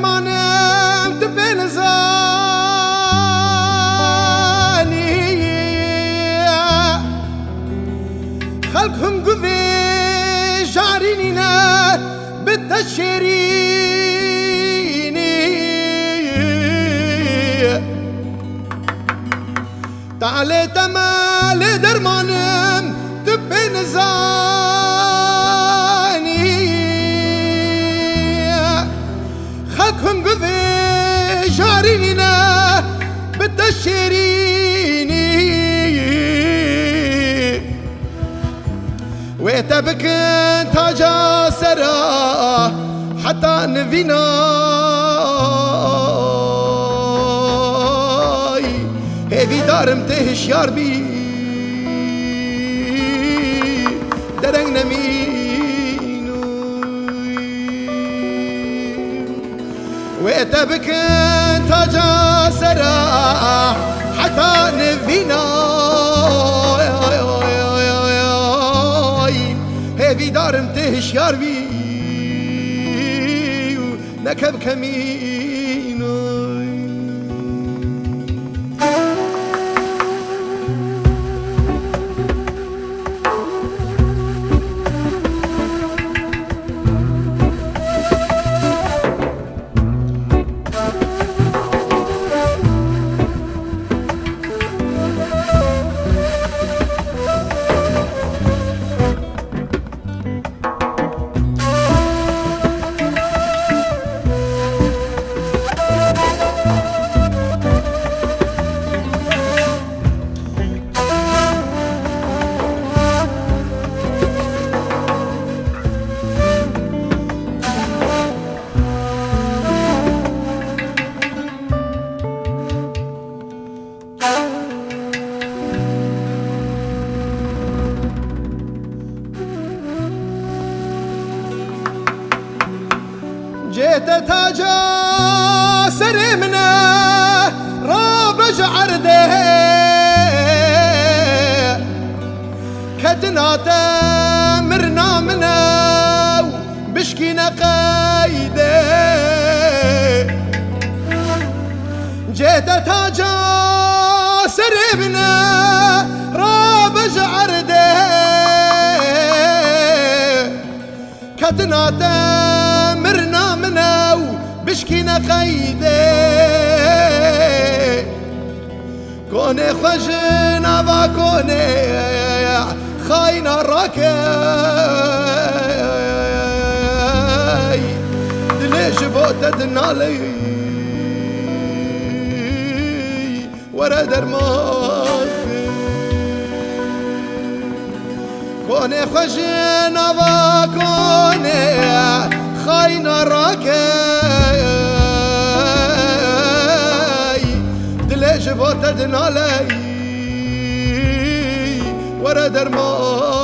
درمانم تبنزاني خلقهم قذي جارينينا بالتشريني تعالي تمالي درمانم تبنزاني خلقهم قذي جارينينا بالتشريني ويتبك تاجا سرا حتى نفينا هذي دارم تهش ياربي درنگ نمينو ويتبك تاجا سرا حتى نفينا هذي دارم تهش ياربي نكب كمينو جيت تاجا سرمنا رابج عرده كدنا تمرنا منا بشكينا قايده جيت تاجا سرمنا رابج عرده كدنا تمرنا منا بشكينا قايده كوني خجنا وكوني خاينا راكي دليش بوتدنا لي ورا درمان كوني خجنا وكوني خاينا راكي دليش بوتدنا لي ورا درمان